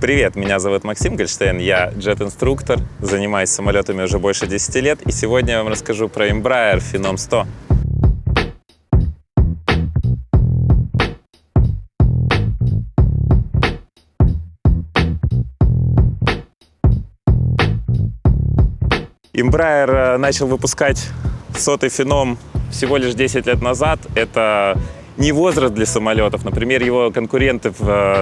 Привет, меня зовут Максим Гольштейн, я джет-инструктор, занимаюсь самолетами уже больше 10 лет, и сегодня я вам расскажу про Embraer Phenom 100. Embraer начал выпускать 100-й Phenom всего лишь 10 лет назад. Это не возраст для самолетов. Например, его конкуренты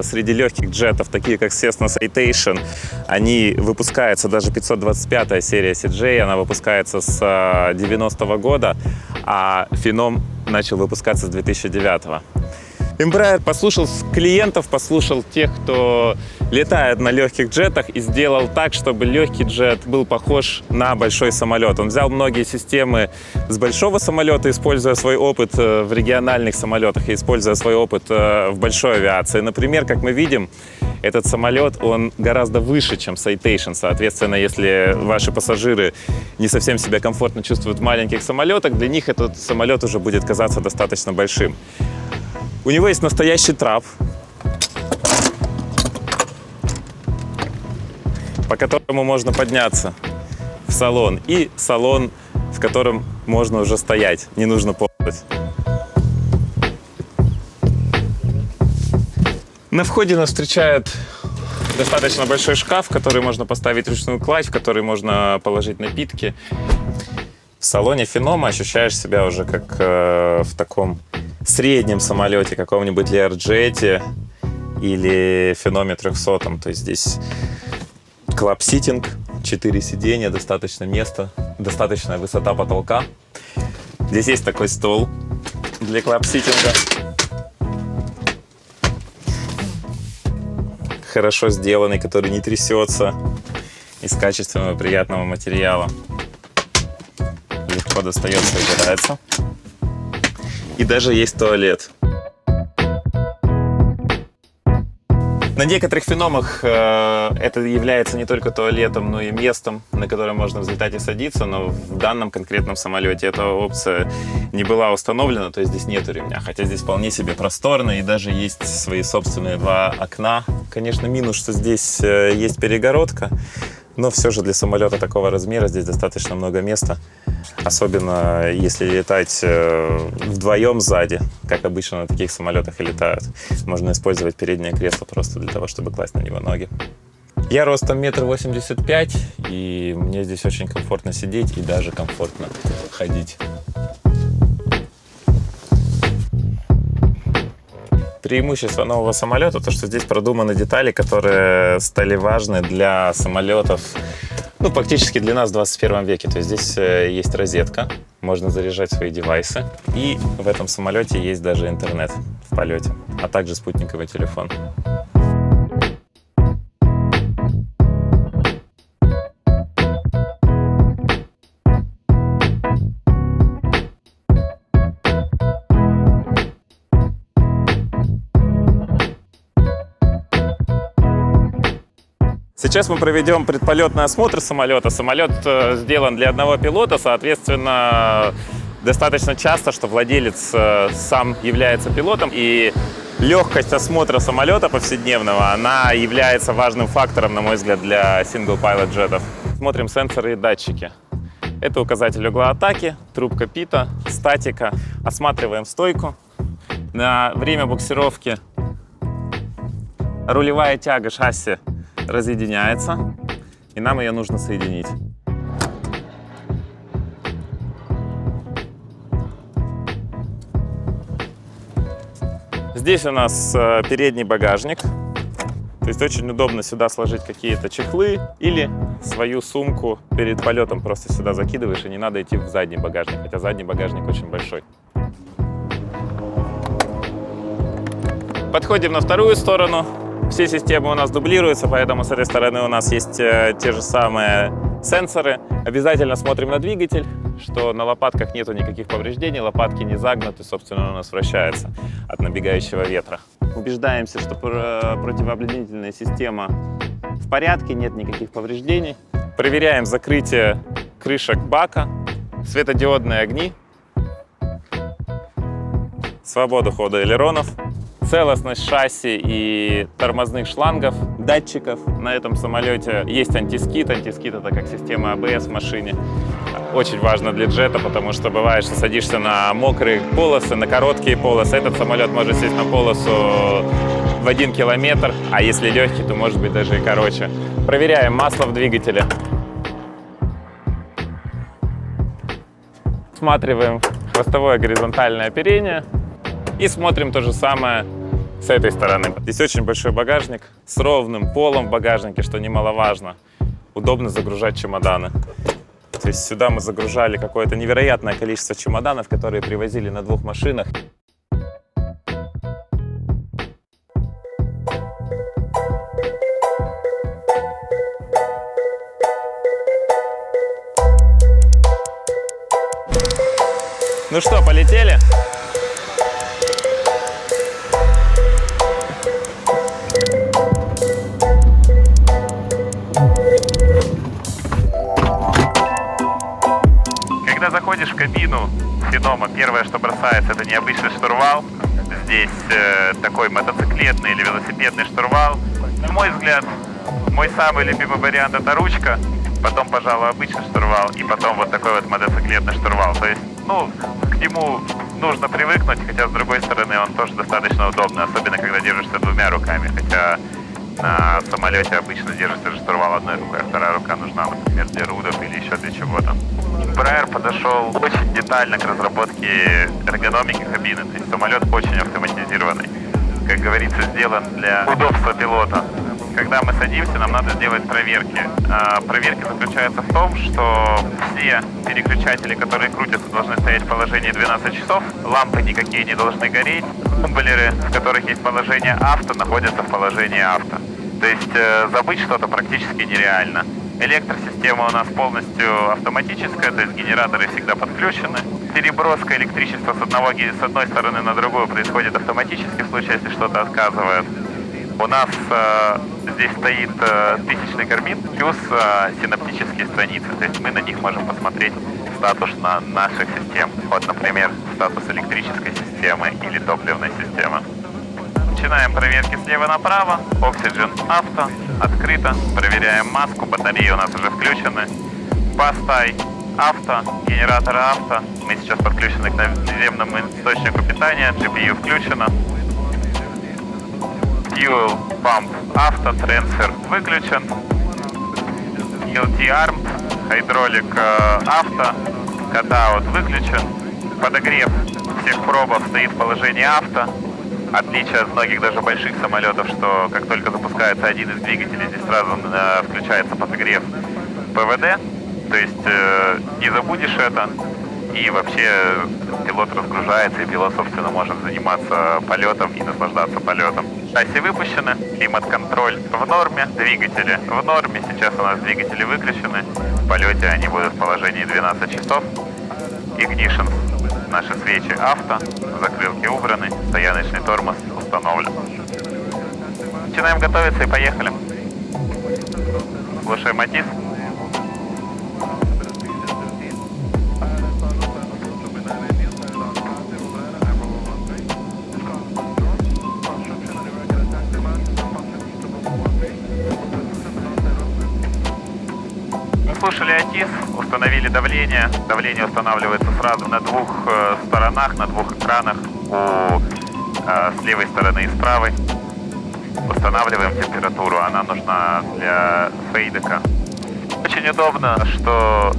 среди легких джетов, такие как Cessna Citation, они выпускаются, даже 525-я серия CJ, она выпускается с 90-го года, а Phenom начал выпускаться с 2009-го. Embraer послушал клиентов, послушал тех, кто летает на легких джетах, и сделал так, чтобы легкий джет был похож на большой самолет. Он взял многие системы с большого самолета, используя свой опыт в региональных самолетах и используя свой опыт в большой авиации. Например, как мы видим, этот самолет, он гораздо выше, чем Citation. Соответственно, если ваши пассажиры не совсем себя комфортно чувствуют в маленьких самолетах, для них этот самолет уже будет казаться достаточно большим. У него есть настоящий трап, по которому можно подняться в салон, и салон, в котором можно уже стоять, не нужно ползать. На входе нас встречает достаточно большой шкаф, в который можно поставить ручную кладь, в который можно положить напитки. В салоне Phenom ощущаешь себя уже как в таком среднем самолете, каком-нибудь Learjet или Phenom 300. То есть здесь клаб-ситинг, 4 сиденья, достаточно места, достаточная высота потолка. Здесь есть такой стол для клаб-ситинга. Хорошо сделанный, который не трясется, из качественного приятного материала. Легко достается и убирается. И даже есть туалет. На некоторых Phenom'ах это является не только туалетом, но и местом, на которое можно взлетать и садиться, но в данном конкретном самолете эта опция не была установлена, то есть здесь нету ремня, хотя здесь вполне себе просторно и даже есть свои собственные 2 окна. Конечно, минус, что здесь есть перегородка, но все же для самолета такого размера здесь достаточно много места, особенно если летать вдвоем сзади, как обычно на таких самолетах и летают. Можно использовать переднее кресло просто для того, чтобы класть на него ноги. Я ростом 1,85 м, и мне здесь очень комфортно сидеть и даже комфортно ходить. Преимущество нового самолета то, что здесь продуманы детали, которые стали важны для самолетов, практически для нас в 21 веке. То есть здесь есть розетка, можно заряжать свои девайсы, и в этом самолете есть даже интернет в полете, а также спутниковый телефон. Сейчас мы проведем предполетный осмотр самолета. Самолет сделан для одного пилота, соответственно, достаточно часто, что владелец сам является пилотом, и легкость осмотра самолета повседневного, она является важным фактором, на мой взгляд, для single-pilot джетов. Смотрим сенсоры и датчики. Это указатель угла атаки, трубка ПИТа, статика. Осматриваем стойку. На время буксировки рулевая тяга шасси разъединяется, и нам ее нужно соединить. Здесь у нас передний багажник, то есть очень удобно сюда сложить какие-то чехлы или свою сумку перед полетом просто сюда закидываешь, и не надо идти в задний багажник, хотя задний багажник очень большой. Подходим на вторую сторону. Все системы у нас дублируются, поэтому с этой стороны у нас есть те же самые сенсоры. Обязательно смотрим на двигатель, что на лопатках нету никаких повреждений, лопатки не загнуты, собственно, у нас вращается от набегающего ветра. Убеждаемся, что противообледенительная система в порядке, нет никаких повреждений. Проверяем закрытие крышек бака, светодиодные огни, свободу хода элеронов. целостность шасси и тормозных шлангов, датчиков на этом самолете. Есть антискид. Антискид — это как система АБС в машине. Очень важно для джета, потому что бывает, что садишься на мокрые полосы, на короткие полосы. Этот самолет может сесть на полосу в 1 километр, а если легкий, то может быть даже и короче. Проверяем масло в двигателе. Осматриваем хвостовое горизонтальное оперение и смотрим то же самое с этой стороны. Здесь очень большой багажник с ровным полом в багажнике, что немаловажно. Удобно загружать чемоданы. То есть сюда мы загружали какое-то невероятное количество чемоданов, которые привозили на 2 машинах. Ну что, полетели? Когда заходишь в кабину Фенома, первое, что бросается, это необычный штурвал. Здесь такой мотоциклетный или велосипедный штурвал. На мой взгляд, мой самый любимый вариант — это ручка, потом, пожалуй, обычный штурвал, и потом вот такой вот мотоциклетный штурвал. То есть, ну, к нему нужно привыкнуть, хотя, с другой стороны, он тоже достаточно удобный, особенно когда держишься 2 руками, хотя на самолете обычно держишься же штурвал 1 рукой, а 2 рука нужна, например, для рудов или еще для чего-то. Embraer подошел очень детально к разработке эргономики кабины, то есть самолет очень автоматизированный, как говорится, сделан для удобства пилота. Когда мы садимся, нам надо сделать проверки. Проверки заключаются в том, что все переключатели, которые крутятся, должны стоять в положении 12 часов, лампы никакие не должны гореть, тумблеры, в которых есть положение авто, находятся в положении авто. То есть забыть что-то практически нереально. Электросистема у нас полностью автоматическая, то есть генераторы всегда подключены. Переброска электричества с одной стороны на другую происходит автоматически в случае, если что-то отказывает. У нас здесь стоит 1000-й карбин плюс синаптические страницы, то есть мы на них можем посмотреть статус наших систем. Вот, например, статус электрической системы или топливной системы. Начинаем проверки слева направо. Oxygen авто, открыто. Проверяем маску, батареи у нас уже включены. Бастай авто, генераторы авто. Мы сейчас подключены к наземному источнику питания, GPU включено. Fuel Pump авто, трансфер выключен. LT Armed, Hydraulic авто, Cutout выключен. Подогрев всех пробов стоит в положении авто. Отличие от многих даже больших самолетов, что как только запускается один из двигателей, здесь сразу включается подогрев ПВД. То есть не забудешь это. И вообще пилот разгружается, и пилот, собственно, может заниматься полетом и наслаждаться полетом. Шасси выпущены, климат-контроль в норме, двигатели в норме. Сейчас у нас двигатели выключены. В полете они будут в положении 12 часов. Ignition, наши свечи авто, закрылки убраны, стояночный тормоз установлен. Начинаем готовиться и поехали. Слушаем мотив. Слушали АТИС, установили давление. Давление устанавливается сразу на 2 сторонах, на 2 экранах, с левой стороны и с правой. Устанавливаем температуру, она нужна для фейдека. Очень удобно, что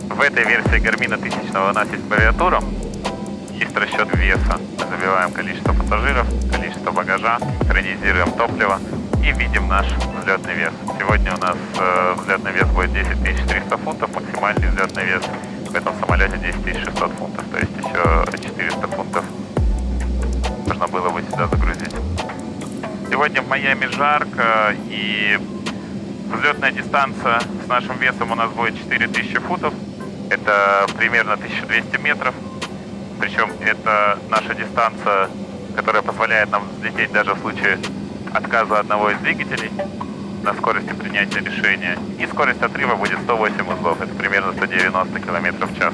в этой версии Garmin 1000 у нас есть клавиатура, есть расчет веса. Забиваем количество пассажиров, количество багажа, экранизируем топливо и видим наш взлетный вес. Сегодня у нас взлетный вес будет 10 300 фунтов, максимальный взлетный вес в этом самолете 10 600 фунтов, то есть еще 400 фунтов можно было бы сюда загрузить. Сегодня в Майами жарко, и взлетная дистанция с нашим весом у нас будет 4000 футов, это примерно 1200 метров, причем это наша дистанция, которая позволяет нам взлететь даже в случае отказа одного из двигателей на скорости принятия решения. И скорость отрыва будет 108 узлов, это примерно 190 км в час.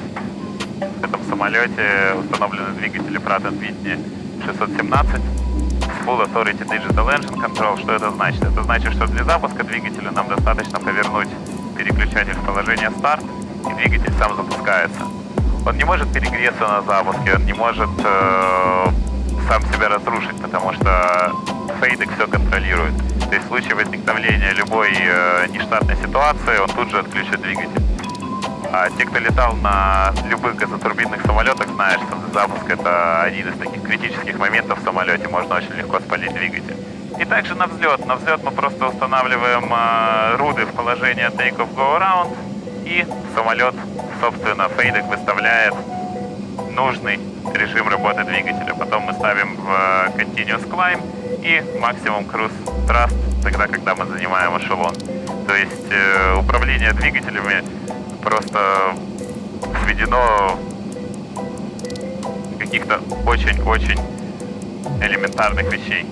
В этом самолете установлены двигатели Pratt & Whitney 617 Full Authority Digital Engine Control. Что это значит? Это значит, что для запуска двигателя нам достаточно повернуть переключатель в положение старт, и двигатель сам запускается. Он не может перегреться на запуске, он не может сам себя разрушить, потому что фейдек все контролирует. То есть в случае возникновения любой нештатной ситуации он тут же отключит двигатель. А те, кто летал на любых газотурбинных самолетах, знают, что запуск — это один из таких критических моментов в самолете, можно очень легко спалить двигатель. И также на взлет. На взлет мы просто устанавливаем руды в положение take-off go-around, и самолет, собственно, фейдек выставляет нужный режим работы двигателя. Потом мы ставим в continuous climb и максимум cruise thrust, тогда, когда мы занимаем эшелон. То есть управление двигателями просто сведено каких-то очень-очень элементарных вещей.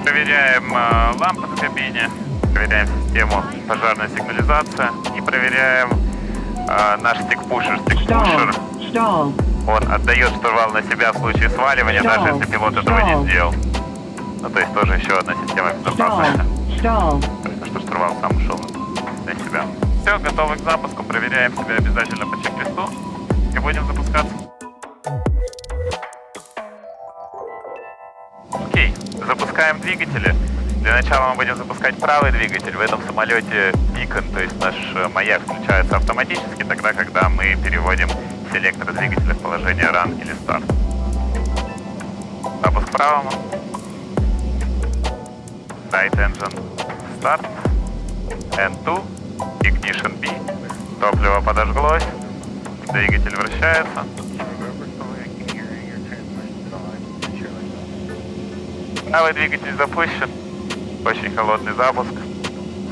Проверяем лампы в кабине, проверяем систему пожарной сигнализации и проверяем наш стик-пушер. Стик-пушер, он отдает штурвал на себя в случае сваливания, даже если пилот этого не сделал. Ну, то есть тоже еще одна система безопасности. Что штурвал сам ушел на себя. Все, готовы к запуску. Проверяем себя обязательно по чек-листу и будем запускаться. Окей, запускаем двигатели. Для начала мы будем запускать правый двигатель. В этом самолете beacon, то есть наш маяк, включается автоматически тогда, когда мы переводим селектор двигателя в положение run или start. Запуск правому. Right engine start. N2. Ignition B. Топливо подожглось. Двигатель вращается. Правый двигатель запущен. Очень холодный запуск.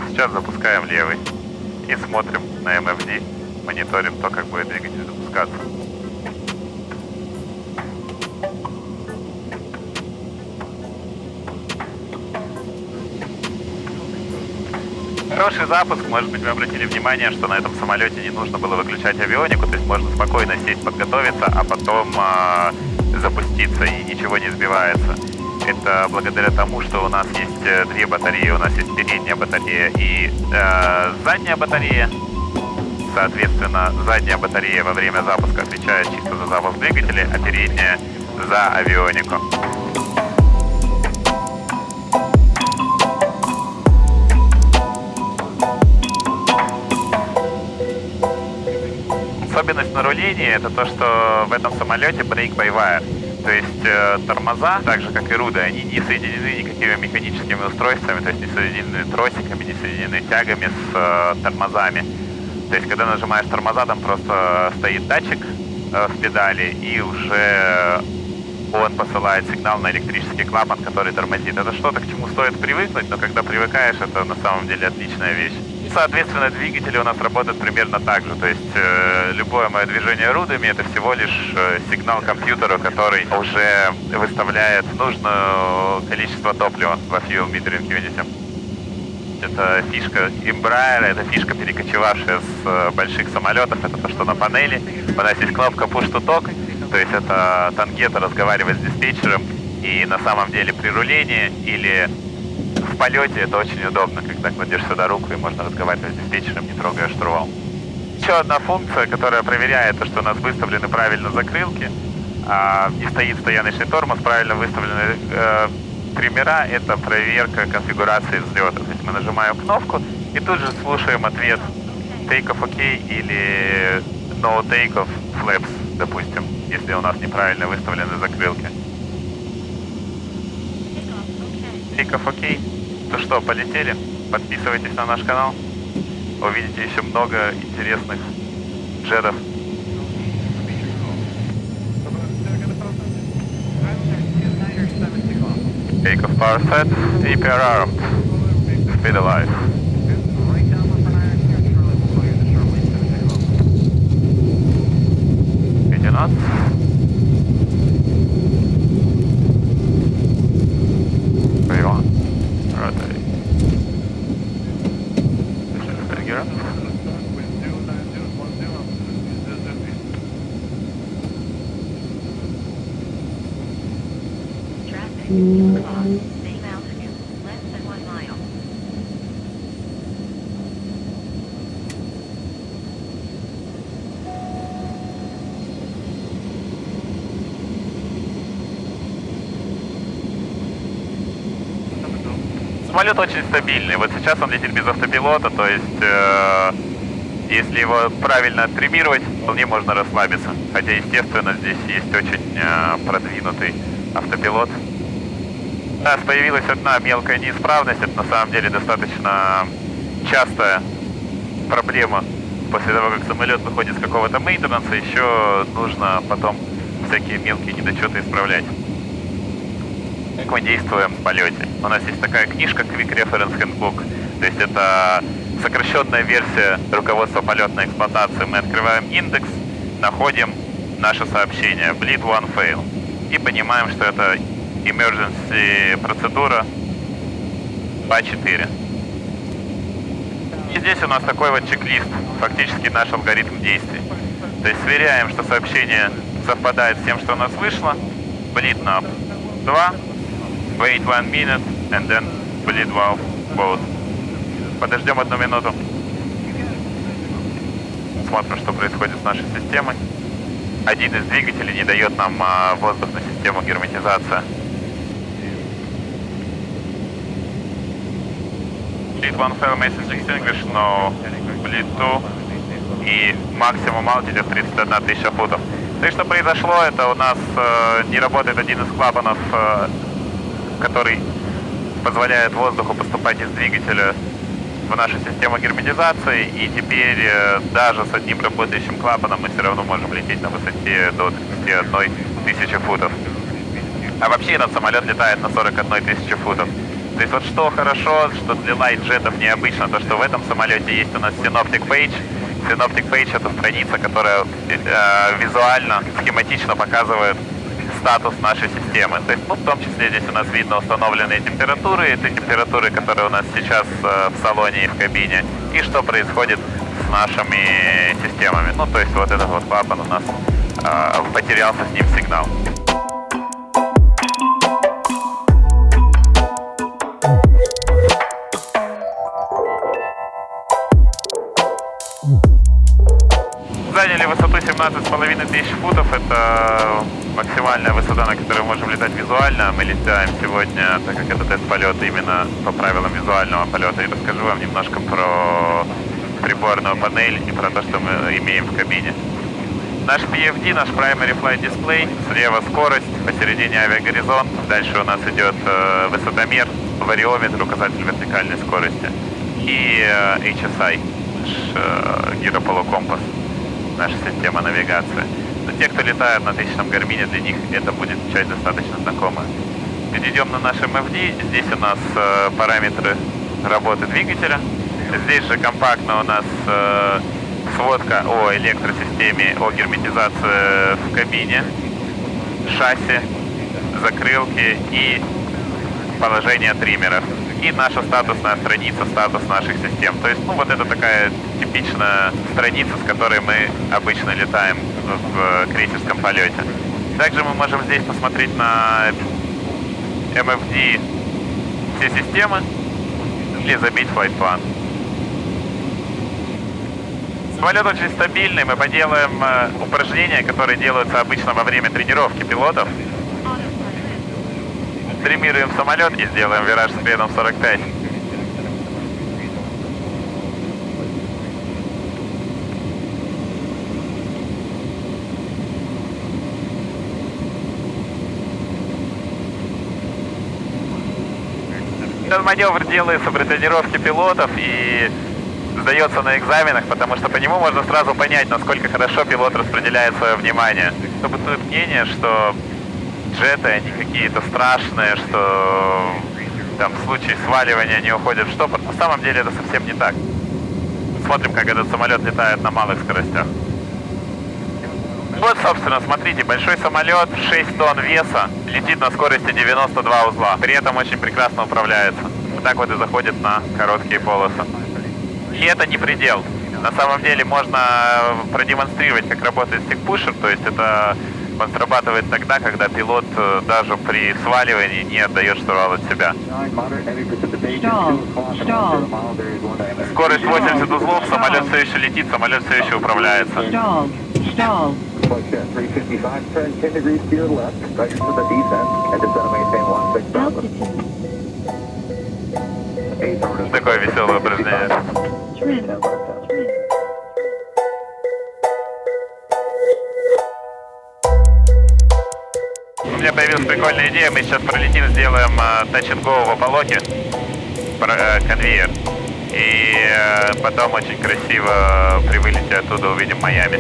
Сейчас запускаем левый. И смотрим на MFD. Мониторим то, как будет двигатель запускаться. Хороший запуск. Может быть, вы обратили внимание, что на этом самолете не нужно было выключать авионику, то есть можно спокойно сесть, подготовиться, а потом запуститься, и ничего не сбивается. Это благодаря тому, что у нас есть две батареи. У нас есть передняя батарея и задняя батарея. Соответственно, задняя батарея во время запуска отвечает чисто за запуск двигателя, а передняя за авионику. Особенность на рулении — это то, что в этом самолете brake-by-wire. То есть тормоза, так же как и руды, они не соединены никакими механическими устройствами, то есть не соединены тросиками, не соединены тягами с тормозами. То есть когда нажимаешь тормоза, там просто стоит датчик в педали, и уже он посылает сигнал на электрический клапан, который тормозит. Это что-то, к чему стоит привыкнуть, но когда привыкаешь, это на самом деле отличная вещь. Соответственно, двигатели у нас работают примерно так же. То есть любое мое движение рудами — это всего лишь сигнал компьютеру, который уже выставляет нужное количество топлива во Fuel Metering Unit. Это фишка Embraer, это фишка, перекочевавшая с больших самолетов. Это то, что на панели. У нас есть кнопка Push to Talk, то есть это тангента разговаривать с диспетчером. И на самом деле при рулении или в полете это очень удобно, когда кладешь сюда руку и можно разговаривать с диспетчером, не трогая штурвал. Еще одна функция, которая проверяет то, что у нас выставлены правильно закрылки, и стоит стояночный тормоз, правильно выставлены триммера, это проверка конфигурации взлета. То есть мы нажимаем кнопку и тут же слушаем ответ take-off OK или no take-off flaps, допустим, если у нас неправильно выставлены закрылки. Take-off OK. Ну что, полетели? Подписывайтесь на наш канал. Увидите еще много интересных джетов. Take-off power set, APR armed, speed alive. Speed knots. Where you want? Rotate. Gear up. Самолет очень стабильный. Вот сейчас он летит без автопилота, то есть если его правильно оттримировать, вполне можно расслабиться. Хотя, естественно, здесь есть очень продвинутый автопилот. Да, появилась одна мелкая неисправность. Это на самом деле достаточно частая проблема. После того, как самолет выходит с какого-то мейнтенанса, еще нужно потом всякие мелкие недочеты исправлять. Как мы действуем в полете? У нас есть такая книжка Quick Reference Handbook. То есть это сокращенная версия руководства полетной эксплуатации. Мы открываем индекс, находим наше сообщение Bleed One Fail и понимаем, что это emergency процедура ПА-4. И здесь у нас такой вот чек-лист, фактически наш алгоритм действий. То есть сверяем, что сообщение совпадает с тем, что у нас вышло. Bleed knob 2, wait 1 minute, and then bleed valve both. Подождем 1 минуту. Смотрим, что происходит с нашей системой. Один из двигателей не дает нам воздух на систему герметизации. Bleed 1 fail message extinguished, no bleed 2. И максимум altitude 31 тысяча футов. То есть, что произошло, это у нас не работает один из клапанов, который позволяет воздуху поступать из двигателя в нашу систему герметизации, и теперь даже с одним работающим клапаном мы все равно можем лететь на высоте до 31 тысячи футов. А вообще этот самолет летает на 41 тысячи футов. То есть вот что хорошо, что для лайт-джетов необычно, то что в этом самолете есть у нас Synoptic Page. Synoptic Page — это страница, которая визуально, схематично показывает статус нашей системы. То есть, в том числе здесь у нас видно установленные температуры, это температуры, которые у нас сейчас в салоне и в кабине, и что происходит с нашими системами. Ну, то есть вот этот вот клапан у нас потерялся с ним сигнал. Заняли высоту 17,5 тысяч футов. Это максимальная высота, на которой мы можем летать визуально. Мы летаем сегодня, так как это тест-полет, именно по правилам визуального полета. И расскажу вам немножко про приборную панель и про то, что мы имеем в кабине. Наш PFD, наш Primary Flight Display. Слева скорость, посередине авиагоризонт. Дальше у нас идет высотомер, вариометр, указатель вертикальной скорости. И HSI, гирополукомпас. Наша система навигации. Но те, кто летает на тысячном гармине, для них это будет часть достаточно знакомая. Перейдем на наш MFD. Здесь у нас параметры работы двигателя. Здесь же компактно у нас сводка о электросистеме, о герметизации в кабине, шасси, закрылки и положение триммеров. И наша статусная страница, статус наших систем. То есть, вот это такая типичная страница, с которой мы обычно летаем в крейсерском полете. Также мы можем здесь посмотреть на MFD все системы или забить Flight Plan. Самолет очень стабильный, мы поделаем упражнения, которые делаются обычно во время тренировки пилотов. Триммируем самолет и сделаем вираж с креном 45. Этот маневр делается при тренировке пилотов и сдается на экзаменах, потому что по нему можно сразу понять, насколько хорошо пилот распределяет свое внимание. Бытует мнение, что джеты, они какие-то страшные, что там в случае сваливания они уходят в штопор. На самом деле это совсем не так. Смотрим, как этот самолет летает на малых скоростях. Вот, собственно, смотрите, большой самолет, 6 тонн веса, летит на скорости 92 узла. При этом очень прекрасно управляется. Вот так вот и заходит на короткие полосы. И это не предел. На самом деле можно продемонстрировать, как работает стик-пушер, то есть это он срабатывает тогда, когда пилот даже при сваливании не отдает штурвал от себя. Скорость 80 узлов, самолет все еще летит, самолет все еще управляется. Такое веселое упражнение. У меня появилась прикольная идея. Мы сейчас пролетим, сделаем touch-and-go в Аполлоке, конвейер. И потом очень красиво при вылете оттуда увидим Майами.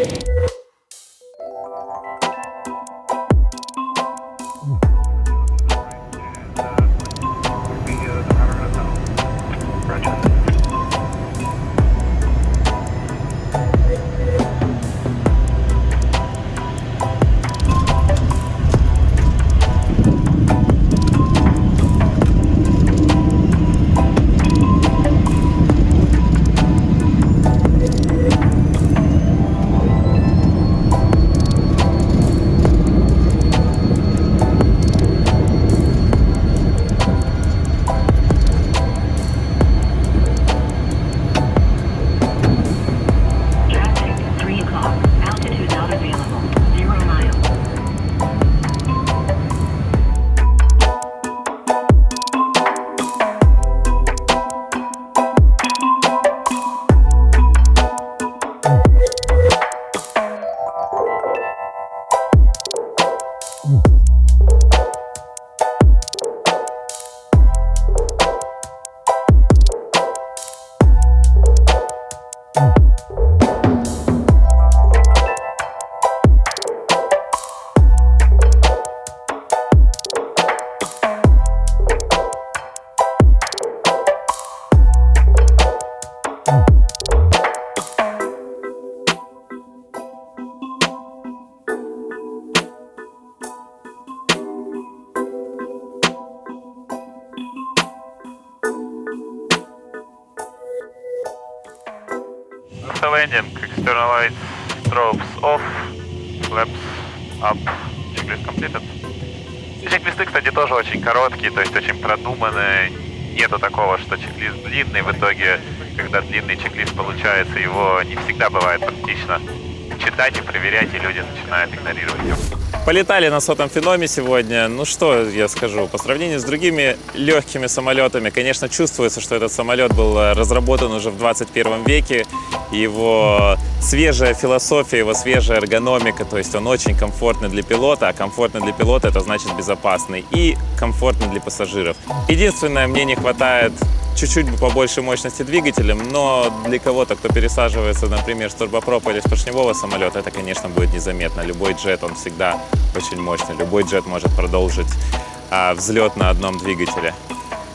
Landing, external lights, strobes off, flaps up, checklist completed. Чек-листы, кстати, тоже очень короткие, то есть очень продуманные. Нету такого, что чек-лист длинный. В итоге, когда длинный чек-лист получается, его не всегда бывает практично читать и проверять, и люди начинают игнорировать его. Полетали на сотом феноме сегодня. Ну что я скажу, по сравнению с другими легкими самолетами, конечно, чувствуется, что этот самолет был разработан уже в 21 веке. Его свежая философия, его свежая эргономика, то есть он очень комфортный для пилота, а комфортный для пилота — это значит безопасный и комфортный для пассажиров. Единственное, мне не хватает чуть-чуть побольше мощности двигателем, но для кого-то, кто пересаживается, например, с турбопропа или с поршневого самолета, это, конечно, будет незаметно. Любой джет, он всегда очень мощный. Любой джет может продолжить взлет на одном двигателе.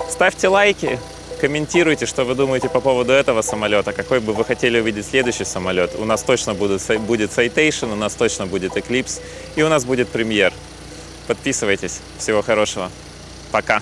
Ставьте лайки, комментируйте, что вы думаете по поводу этого самолета, какой бы вы хотели увидеть следующий самолет. У нас точно будет Citation, у нас точно будет Eclipse и у нас будет Premier. Подписывайтесь. Всего хорошего. Пока.